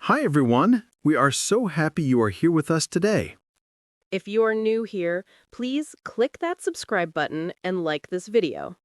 Hi, everyone. We are so happy you are here with us today. If you're new here, please click that subscribe button and like this video.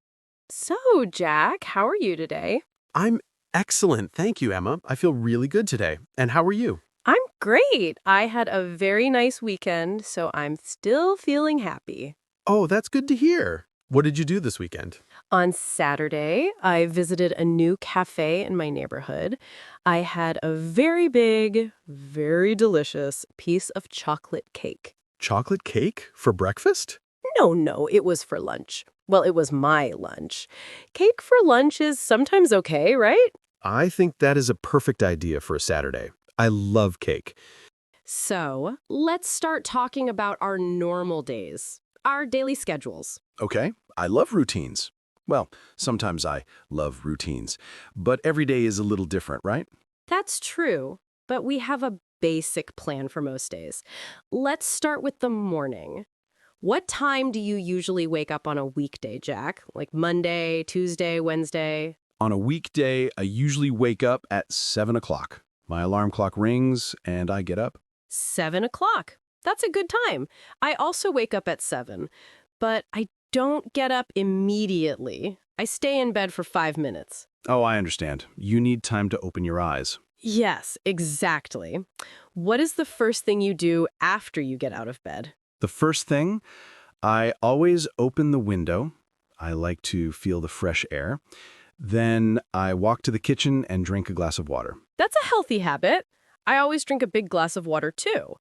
So, Jack, how are you today? I'm excellent. Thank you, Emma. I feel really good today. And how are you? I'm great. I had a very nice weekend, so I'm still feeling happy. Oh, that's good to hear. What did you do this weekend? On Saturday, I visited a new cafe in my neighborhood. I had a very big, very delicious piece of chocolate cake. Chocolate cake for breakfast? No, it was for lunch. Well, it was my lunch. Cake for lunch is sometimes okay, right? I think that is a perfect idea for a Saturday. I love cake. So, let's start talking about our normal days, our daily schedules. Okay, I love routines. Well, sometimes I love routines, but every day is a little different, right? That's true, but we have a basic plan for most days. Let's start with the morning. What time do you usually wake up on a weekday, Jack? Like Monday, Tuesday, Wednesday? On a weekday, I usually wake up at 7 o'clock. My alarm clock rings and I get up. 7 o'clock. That's a good time. I also wake up at 7, but I don't get up immediately. I stay in bed for 5 minutes. Oh, I understand. You need time to open your eyes. Yes, exactly. What is the first thing you do after you get out of bed? The first thing, I always open the window. I like to feel the fresh air. Then I walk to the kitchen and drink a glass of water. That's a healthy habit. I always drink a big glass of water too.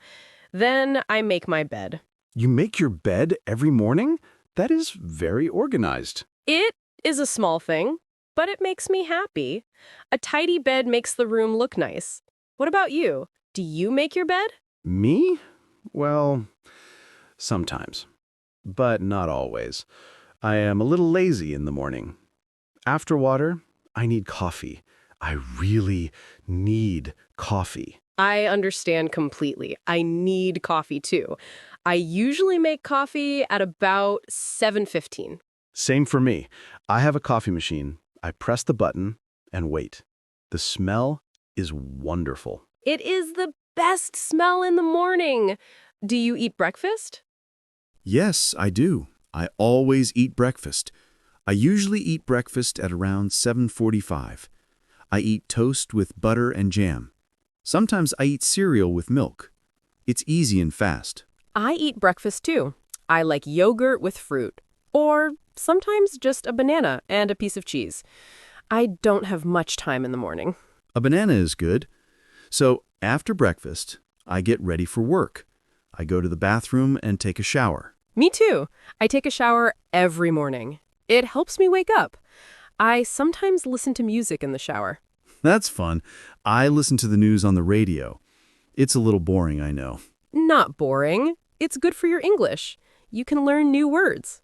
Then I make my bed. You make your bed every morning? That is very organized. It is a small thing, but it makes me happy. A tidy bed makes the room look nice. What about you? Do you make your bed? Me? Well, sometimes, but not always. I am a little lazy in the morning. After water, I need coffee. I really need coffee. I understand completely. I need coffee too. I usually make coffee at about 7:15. Same for me. I have a coffee machine. I press the button and wait. The smell is wonderful. It is the best smell in the morning. Do you eat breakfast? Yes, I do. I always eat breakfast. I usually eat breakfast at around 7:45. I eat toast with butter and jam. Sometimes I eat cereal with milk. It's easy and fast. I eat breakfast too. I like yogurt with fruit, or sometimes just a banana and a piece of cheese. I don't have much time in the morning. A banana is good. So after breakfast, I get ready for work. I go to the bathroom and take a shower. Me too. I take a shower every morning. It helps me wake up. I sometimes listen to music in the shower. That's fun. I listen to the news on the radio. It's a little boring, I know. Not boring. It's good for your English. You can learn new words.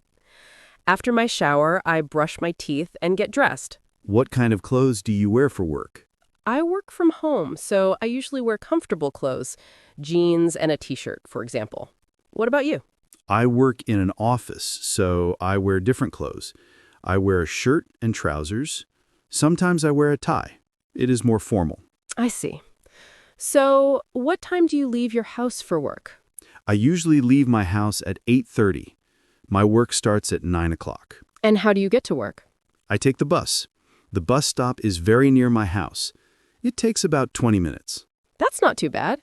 After my shower, I brush my teeth and get dressed. What kind of clothes do you wear for work? I work from home, so I usually wear comfortable clothes, jeans and a t-shirt, for example. What about you? I work in an office, so I wear different clothes. I wear a shirt and trousers. Sometimes I wear a tie. It is more formal. I see. So, what time do you leave your house for work? I usually leave my house at 8:30. My work starts at 9 o'clock. And how do you get to work? I take the bus. The bus stop is very near my house. It takes about 20 minutes. That's not too bad.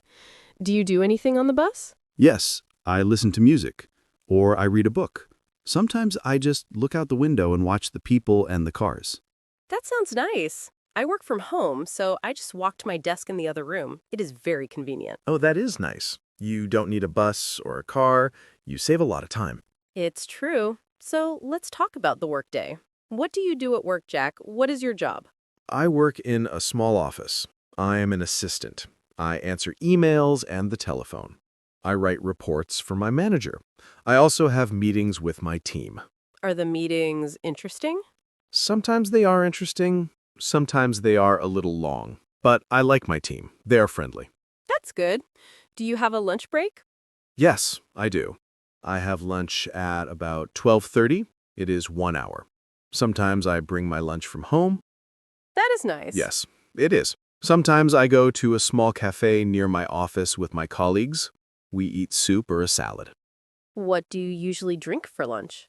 Do you do anything on the bus? Yes, I listen to music, or I read a book. Sometimes I just look out the window and watch the people and the cars. That sounds nice. I work from home, so I just walk to my desk in the other room. It is very convenient. Oh, that is nice. You don't need a bus or a car. You save a lot of time. It's true. So let's talk about the workday. What do you do at work, Jack? What is your job? I work in a small office. I am an assistant. I answer emails and the telephone. I write reports for my manager. I also have meetings with my team. Are the meetings interesting? Sometimes they are interesting. Sometimes they are a little long. But I like my team. They are friendly. That's good. Do you have a lunch break? Yes, I do. I have lunch at about 12:30. It is 1 hour. Sometimes I bring my lunch from home. That is nice. Yes, it is. Sometimes I go to a small cafe near my office with my colleagues. We eat soup or a salad. What do you usually drink for lunch?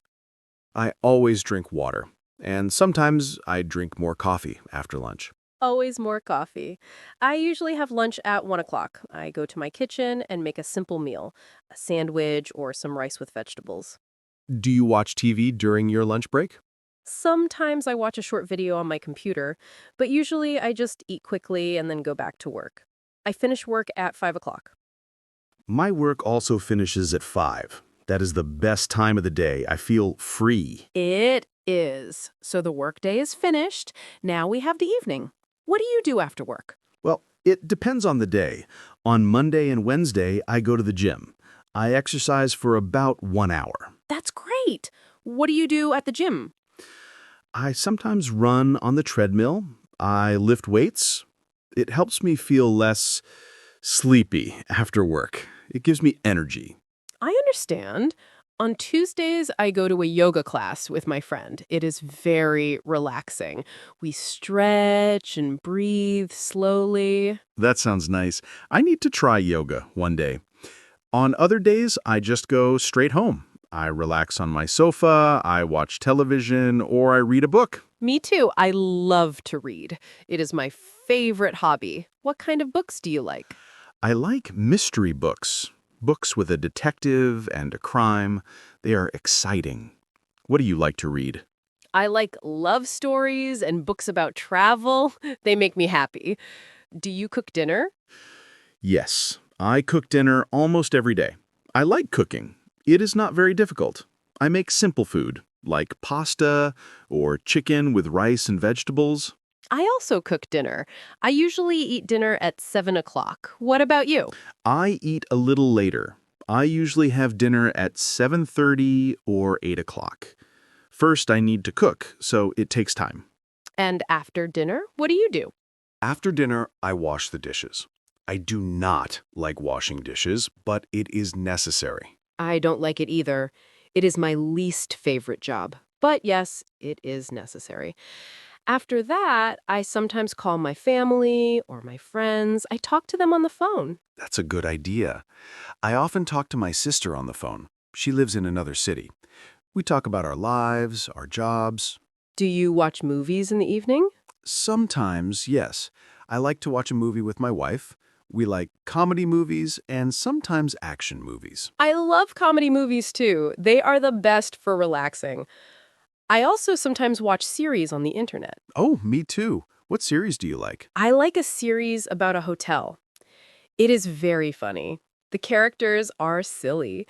I always drink water, and sometimes I drink more coffee after lunch. Always more coffee. I usually have lunch at 1 o'clock. I go to my kitchen and make a simple meal, a sandwich or some rice with vegetables. Do you watch TV during your lunch break? Sometimes I watch a short video on my computer, but usually I just eat quickly and then go back to work. I finish work at 5 o'clock. My work also finishes at 5. That is the best time of the day. I feel free. It is. So the workday is finished. Now we have the evening. What do you do after work? Well, it depends on the day. On Monday and Wednesday, I go to the gym. I exercise for about 1 hour. That's great. What do you do at the gym? I sometimes run on the treadmill. I lift weights. It helps me feel less sleepy after work. It gives me energy. I understand. On Tuesdays, I go to a yoga class with my friend. It is very relaxing. We stretch and breathe slowly. That sounds nice. I need to try yoga one day. On other days, I just go straight home. I relax on my sofa, I watch television, or I read a book. Me too. I love to read. It is my favorite hobby. What kind of books do you like? I like mystery books. Books with a detective and a crime. They are exciting. What do you like to read? I like love stories and books about travel. They make me happy. Do you cook dinner? Yes, I cook dinner almost every day. I like cooking. It is not very difficult. I make simple food, like pasta or chicken with rice and vegetables. I also cook dinner. I usually eat dinner at 7 o'clock. What about you? I eat a little later. I usually have dinner at 7:30 or 8 o'clock. First, I need to cook, so it takes time. And after dinner, what do you do? After dinner, I wash the dishes. I do not like washing dishes, but it is necessary. I don't like it either. It is my least favorite job. But yes, it is necessary. After that, I sometimes call my family or my friends. I talk to them on the phone. That's a good idea. I often talk to my sister on the phone. She lives in another city. We talk about our lives, our jobs. Do you watch movies in the evening? Sometimes, yes. I like to watch a movie with my wife. We like comedy movies and sometimes action movies. I love comedy movies too. They are the best for relaxing. I also sometimes watch series on the internet. Oh, me too. What series do you like? I like a series about a hotel. It is very funny. The characters are silly.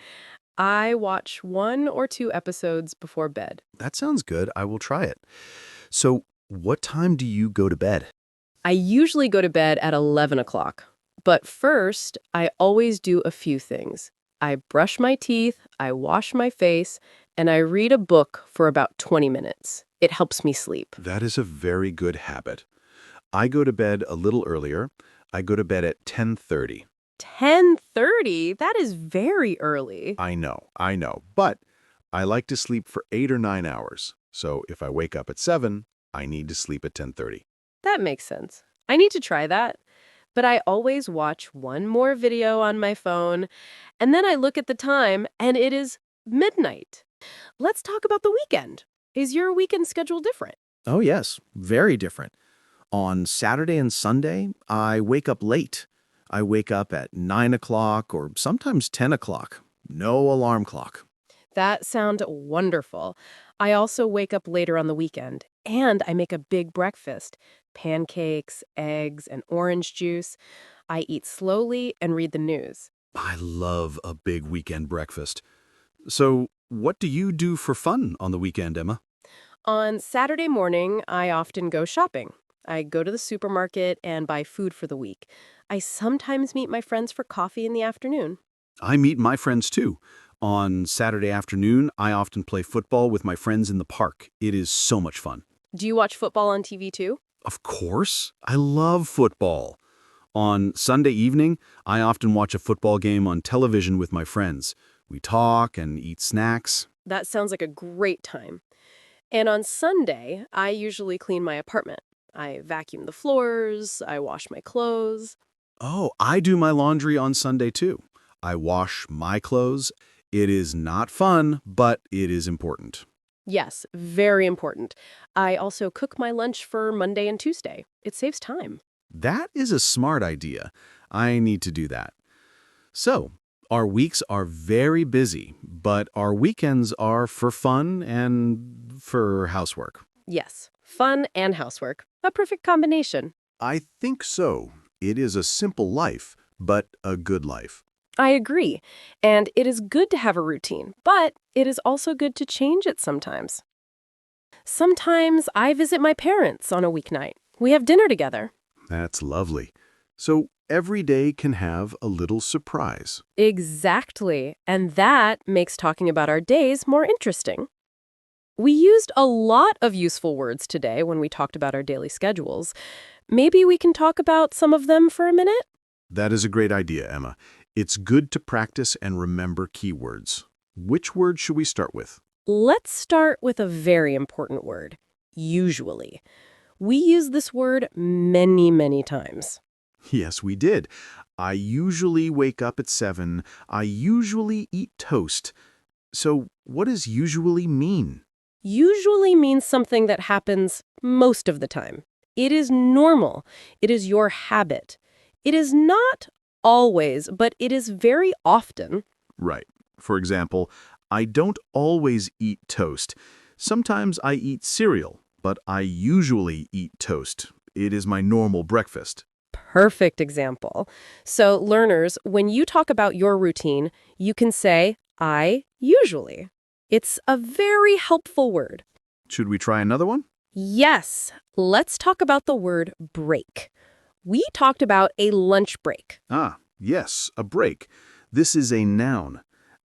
I watch 1 or 2 episodes before bed. That sounds good. I will try it. So, what time do you go to bed? I usually go to bed at 11 o'clock. But first, I always do a few things. I brush my teeth, I wash my face, and I read a book for about 20 minutes. It helps me sleep. That is a very good habit. I go to bed a little earlier. I go to bed at 10:30. 10:30? That is very early. I know. But I like to sleep for 8 or 9 hours. So if I wake up at 7, I need to sleep at 10:30. That makes sense. I need to try that. But I always watch one more video on my phone, and then I look at the time, and it is midnight. Let's talk about the weekend. Is your weekend schedule different? Oh, yes, very different. On Saturday and Sunday, I wake up late. I wake up at 9 o'clock or sometimes 10 o'clock. No alarm clock. That sounds wonderful. I also wake up later on the weekend, and I make a big breakfast. Pancakes, eggs, and orange juice. I eat slowly and read the news. I love a big weekend breakfast. So, what do you do for fun on the weekend, Emma? On Saturday morning, I often go shopping. I go to the supermarket and buy food for the week. I sometimes meet my friends for coffee in the afternoon. I meet my friends too. On Saturday afternoon, I often play football with my friends in the park. It is so much fun. Do you watch football on TV too? Of course. I love football. On Sunday evening, I often watch a football game on television with my friends. We talk and eat snacks. That sounds like a great time. And on Sunday, I usually clean my apartment. I vacuum the floors, I wash my clothes. Oh, I do my laundry on Sunday too. I wash my clothes. It is not fun, but it is important. Yes, very important. I also cook my lunch for Monday and Tuesday. It saves time. That is a smart idea. I need to do that. So, our weeks are very busy, but our weekends are for fun and for housework. Yes, fun and housework. A perfect combination. I think so. It is a simple life, but a good life. I agree. And it is good to have a routine, but it is also good to change it sometimes. Sometimes I visit my parents on a weeknight. We have dinner together. That's lovely. So every day can have a little surprise. Exactly. And that makes talking about our days more interesting. We used a lot of useful words today when we talked about our daily schedules. Maybe we can talk about some of them for a minute? That is a great idea, Emma. It's good to practice and remember keywords. Which word should we start with? Let's start with a very important word, usually. We use this word many, many times. Yes, we did. I usually wake up at 7. I usually eat toast. So what does usually mean? Usually means something that happens most of the time. It is normal. It is your habit. It is not always, but it is very often. Right. For example, I don't always eat toast. Sometimes I eat cereal, but I usually eat toast. It is my normal breakfast. Perfect example. So, learners, when you talk about your routine, you can say, I usually. It's a very helpful word. Should we try another one? Yes, let's talk about the word break. We talked about a lunch break. Ah, yes, a break. This is a noun.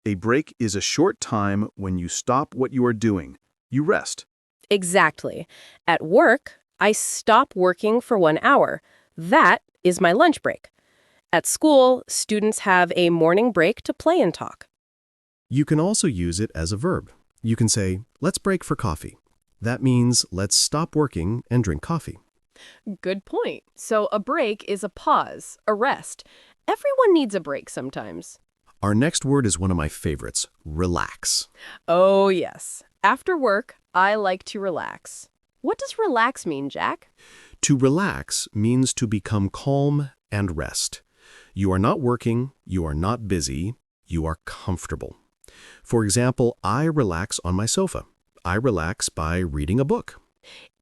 A break is a short time when you stop what you are doing. You rest. Exactly. At work, I stop working for 1 hour. That is my lunch break. At school, students have a morning break to play and talk. You can also use it as a verb. You can say, let's break for coffee. That means let's stop working and drink coffee. Good point. So a break is a pause, a rest. Everyone needs a break sometimes. Our next word is one of my favorites, relax. Oh, yes. After work, I like to relax. What does relax mean, Jack? To relax means to become calm and rest. You are not working, you are not busy, you are comfortable. For example, I relax on my sofa. I relax by reading a book.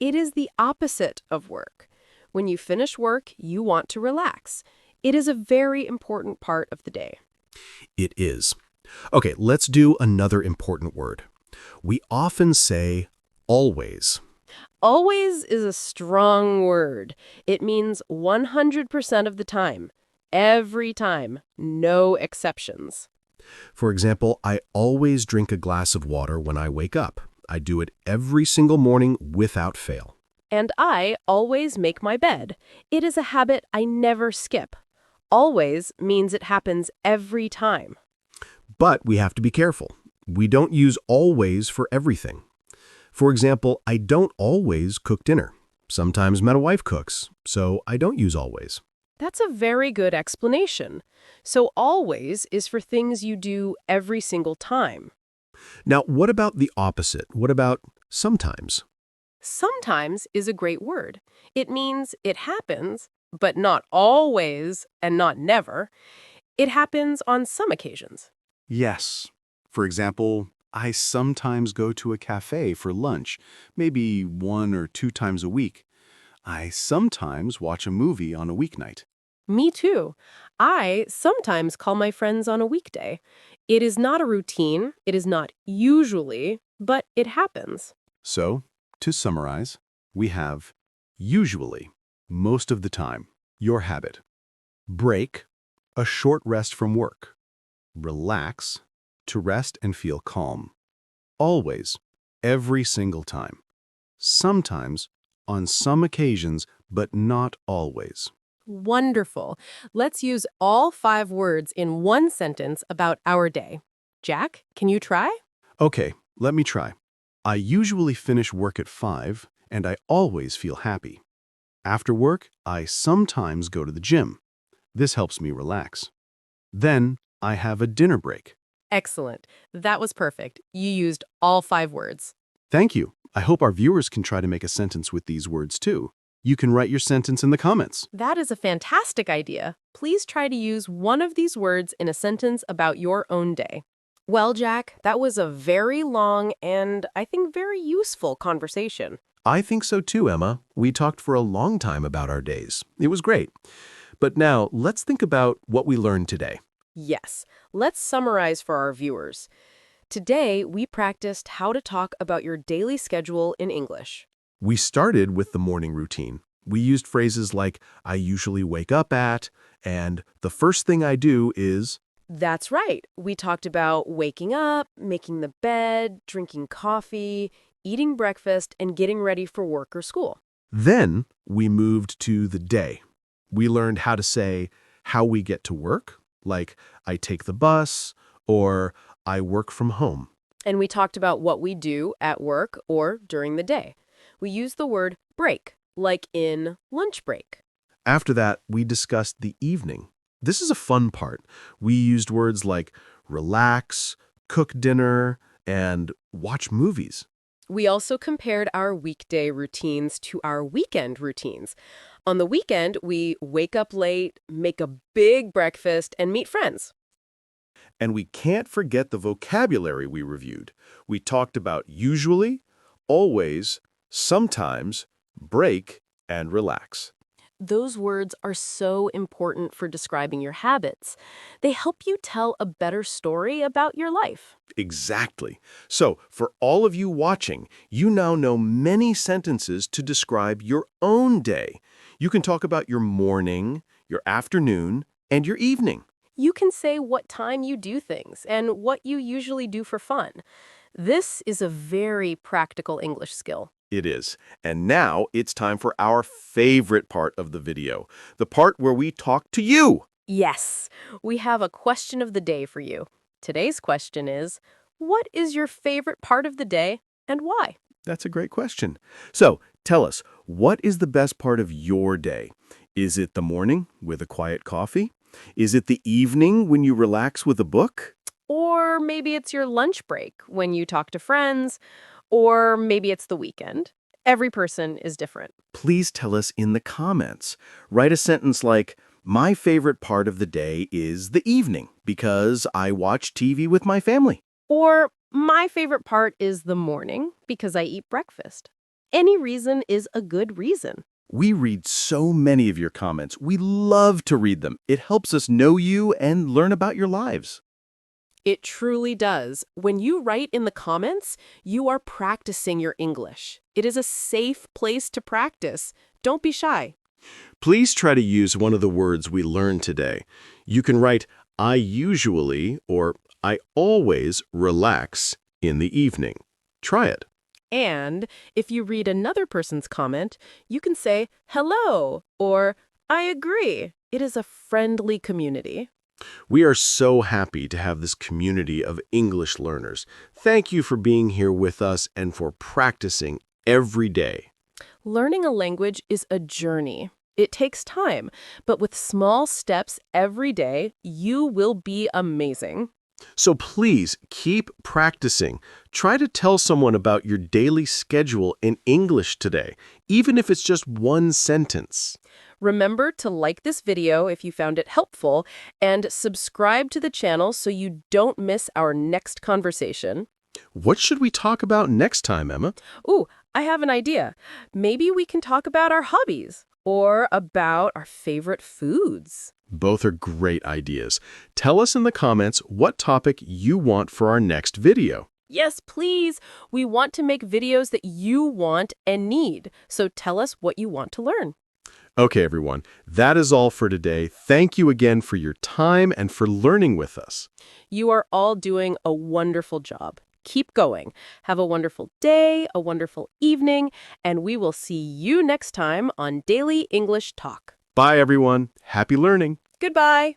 It is the opposite of work. When you finish work, you want to relax. It is a very important part of the day. It is. Okay, let's do another important word. We often say always. Always is a strong word. It means 100% of the time. Every time. No exceptions. For example, I always drink a glass of water when I wake up. I do it every single morning without fail. And I always make my bed. It is a habit I never skip. Always means it happens every time. But we have to be careful. We don't use always for everything. For example, I don't always cook dinner. Sometimes my wife cooks, so I don't use always. That's a very good explanation. So always is for things you do every single time. Now, what about the opposite? What about sometimes? Sometimes is a great word. It means it happens, but not always and not never. It happens on some occasions. Yes. For example, I sometimes go to a cafe for lunch, maybe 1 or 2 times a week. I sometimes watch a movie on a weeknight. Me too. I sometimes call my friends on a weekday. It is not a routine. It is not usually, but it happens. So, to summarize, we have usually, most of the time, your habit. Break, a short rest from work. Relax, to rest and feel calm. Always, every single time. Sometimes, on some occasions, but not always. Wonderful. Let's use all 5 words in one sentence about our day. Jack, can you try? Okay, let me try. I usually finish work at 5, and I always feel happy. After work, I sometimes go to the gym. This helps me relax. Then, I have a dinner break. Excellent. That was perfect. You used all 5 words. Thank you. I hope our viewers can try to make a sentence with these words too. You can write your sentence in the comments. That is a fantastic idea. Please try to use one of these words in a sentence about your own day. Well, Jack, that was a very long and I think very useful conversation. I think so too, Emma. We talked for a long time about our days. It was great. But now, let's think about what we learned today. Yes, let's summarize for our viewers. Today, we practiced how to talk about your daily schedule in English. We started with the morning routine. We used phrases like, I usually wake up at, and the first thing I do is. That's right. We talked about waking up, making the bed, drinking coffee, eating breakfast, and getting ready for work or school. Then we moved to the day. We learned how to say how we get to work, like I take the bus or I work from home. And we talked about what we do at work or during the day. We used the word break, like in lunch break. After that, we discussed the evening. This is a fun part. We used words like relax, cook dinner, and watch movies. We also compared our weekday routines to our weekend routines. On the weekend, we wake up late, make a big breakfast, and meet friends. And we can't forget the vocabulary we reviewed. We talked about usually, always, sometimes, break, and relax. Those words are so important for describing your habits. They help you tell a better story about your life. Exactly. So, for all of you watching, you now know many sentences to describe your own day. You can talk about your morning, your afternoon, and your evening. You can say what time you do things and what you usually do for fun. This is a very practical English skill. It is. And now it's time for our favorite part of the video, the part where we talk to you. Yes, we have a question of the day for you. Today's question is, what is your favorite part of the day and why? That's a great question. So, tell us, what is the best part of your day? Is it the morning with a quiet coffee? Is it the evening when you relax with a book? Or maybe it's your lunch break when you talk to friends, or maybe it's the weekend. Every person is different. Please tell us in the comments. Write a sentence like, my favorite part of the day is the evening because I watch TV with my family. Or my favorite part is the morning because I eat breakfast. Any reason is a good reason. We read so many of your comments. We love to read them. It helps us know you and learn about your lives. It truly does. When you write in the comments, you are practicing your English. It is a safe place to practice. Don't be shy. Please try to use one of the words we learned today. You can write, I usually or I always relax in the evening. Try it. And if you read another person's comment, you can say, hello, or I agree. It is a friendly community. We are so happy to have this community of English learners. Thank you for being here with us and for practicing every day. Learning a language is a journey. It takes time, but with small steps every day, you will be amazing. So please keep practicing. Try to tell someone about your daily schedule in English today, even if it's just one sentence. Remember to like this video if you found it helpful and subscribe to the channel so you don't miss our next conversation. What should we talk about next time, Emma? Ooh, I have an idea. Maybe we can talk about our hobbies or about our favorite foods. Both are great ideas. Tell us in the comments what topic you want for our next video. Yes, please. We want to make videos that you want and need. So tell us what you want to learn. Okay, everyone. That is all for today. Thank you again for your time and for learning with us. You are all doing a wonderful job. Keep going. Have a wonderful day, a wonderful evening, and we will see you next time on Daily English Talk. Bye, everyone. Happy learning. Goodbye.